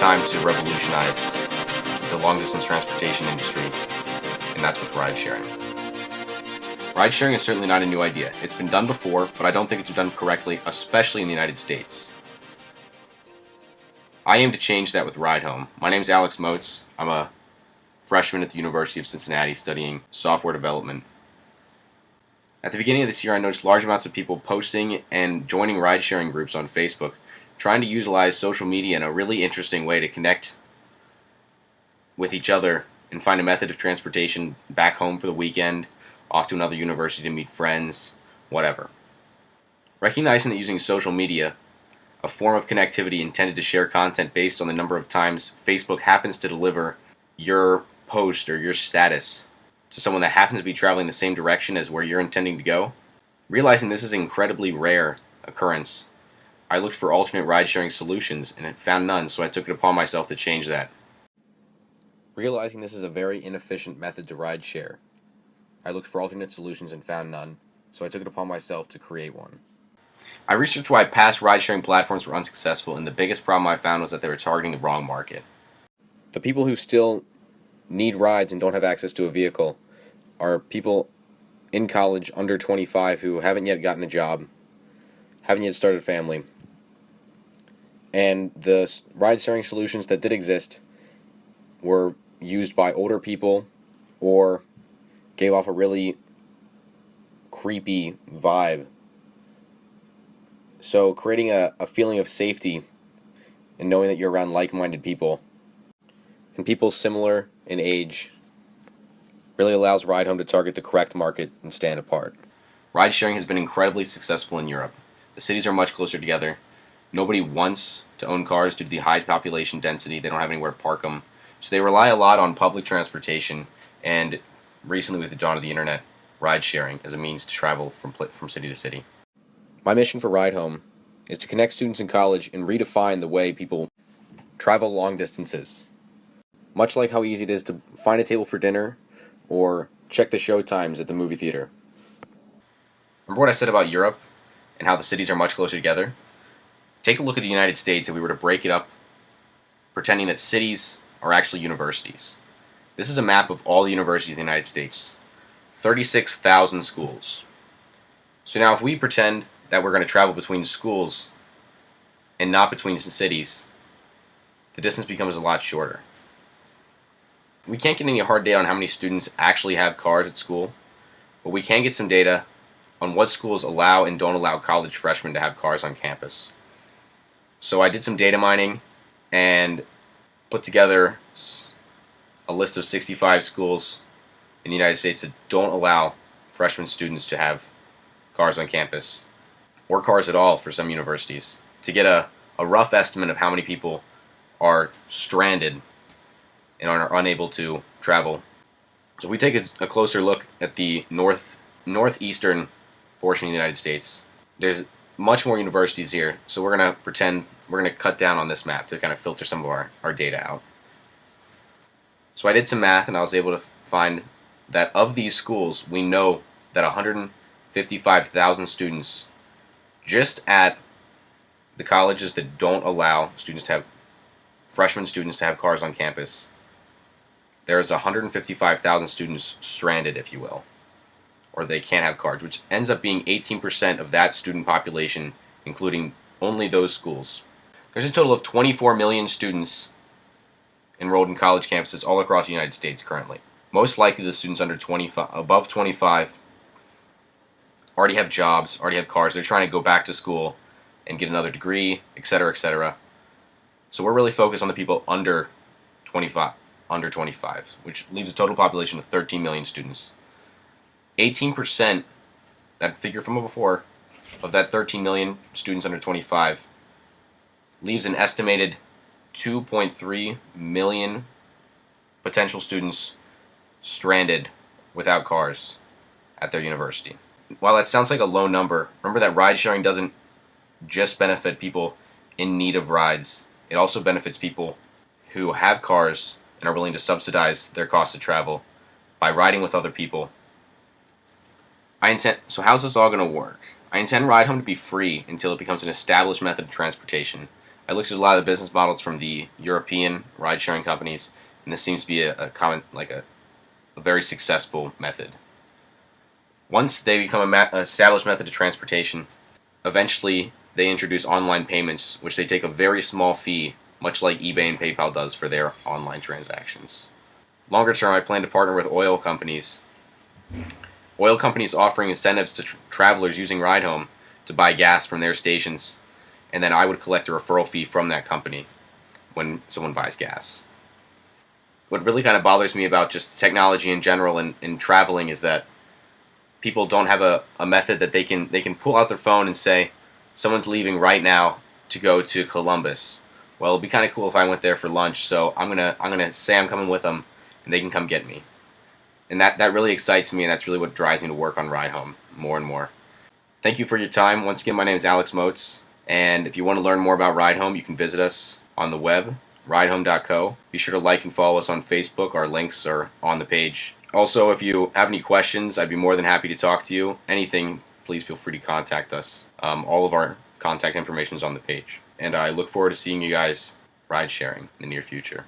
time to revolutionize the long-distance transportation industry, and that's with ride-sharing. Ride-sharing is certainly not a new idea. It's been done before, but I don't think it's been done correctly, especially in the United States. I aim to change that with RideHome. My name is Alex Motz. I'm a freshman at the University of Cincinnati studying software development. At the beginning of this year, I noticed large amounts of people posting and joining ride-sharing groups on Facebook, trying to utilize social media in a really interesting way to connect with each other and find a method of transportation back home for the weekend, off to another university to meet friends, whatever. Recognizing that using social media, a form of connectivity intended to share content based on the number of times Facebook happens to deliver your post or your status to someone that happens to be traveling the same direction as where you're intending to go, realizing this is an incredibly rare occurrence, I looked for alternate ride-sharing solutions and had found none, so I took it upon myself to change that. Realizing this is a very inefficient method to ride share, I looked for alternate solutions and found none, so I took it upon myself to create one. I researched why past ride-sharing platforms were unsuccessful, and the biggest problem I found was that they were targeting the wrong market. The people who still need rides and don't have access to a vehicle are people in college under 25 who haven't yet gotten a job, haven't yet started a family, and the ride-sharing solutions that did exist were used by older people or gave off a really creepy vibe. So creating a feeling of safety and knowing that you're around like-minded people and people similar in age really allows RideHome to target the correct market and stand apart. Ride-sharing has been incredibly successful in Europe. The cities are much closer together. Nobody wants to own cars due to the high population density. They don't have anywhere to park them. So they rely a lot on public transportation, and recently with the dawn of the internet, ride-sharing as a means to travel from city to city. My mission for RideHome is to connect students in college and redefine the way people travel long distances. Much like how easy it is to find a table for dinner or check the show times at the movie theater. Remember what I said about Europe and how the cities are much closer together? Take a look at the United States if we were to break it up, pretending that cities are actually universities. This is a map of all the universities in the United States. 36,000 schools. So now if we pretend that we're going to travel between schools and not between cities, the distance becomes a lot shorter. We can't get any hard data on how many students actually have cars at school, but we can get some data on what schools allow and don't allow college freshmen to have cars on campus. So I did some data mining and put together a list of 65 schools in the United States that don't allow freshman students to have cars on campus, or cars at all for some universities, to get a rough estimate of how many people are stranded and are unable to travel. So if we take a closer look at the northeastern portion of the United States, there's much more universities here, so we're going to pretend we're going to cut down on this map to kind of filter some of our data out. So I did some math and I was able to find that of these schools, we know that 155,000 students just at the colleges that don't allow freshman students to have cars on campus, there's 155,000 students stranded, if you will, or they can't have cars, which ends up being 18% of that student population, including only those schools. There's a total of 24 million students enrolled in college campuses all across the United States currently. Most likely the students above 25 already have jobs, already have cars, they're trying to go back to school and get another degree, etc., etc. So we're really focused on the people under 25, which leaves a total population of 13 million students. 18%, that figure from before, of that 13 million students under 25 leaves an estimated 2.3 million potential students stranded without cars at their university. While that sounds like a low number, remember that ride sharing doesn't just benefit people in need of rides. It also benefits people who have cars and are willing to subsidize their cost of travel by riding with other people. So how's this all going to work? I intend RideHome to be free until it becomes an established method of transportation, I looked at a lot of the business models from the European ride-sharing companies, and this seems to be a common, like a very successful method. Once they become an established method of transportation, eventually they introduce online payments, which they take a very small fee, much like eBay and PayPal does for their online transactions. Longer term, I plan to partner with oil companies. Oil companies offering incentives to travelers using RideHome to buy gas from their stations, and then I would collect a referral fee from that company when someone buys gas. What really kind of bothers me about just technology in general and traveling is that people don't have a method that they can pull out their phone and say, someone's leaving right now to go to Columbus. Well, it'd be kind of cool if I went there for lunch, so I'm gonna say I'm coming with them, and they can come get me. And that really excites me, and that's really what drives me to work on RideHome more and more. Thank you for your time. Once again, my name is Alex Motz, and if you want to learn more about RideHome, you can visit us on the web, ridehome.co. Be sure to like and follow us on Facebook. Our links are on the page. Also, if you have any questions, I'd be more than happy to talk to you. Anything, please feel free to contact us. All of our contact information is on the page. And I look forward to seeing you guys ride sharing in the near future.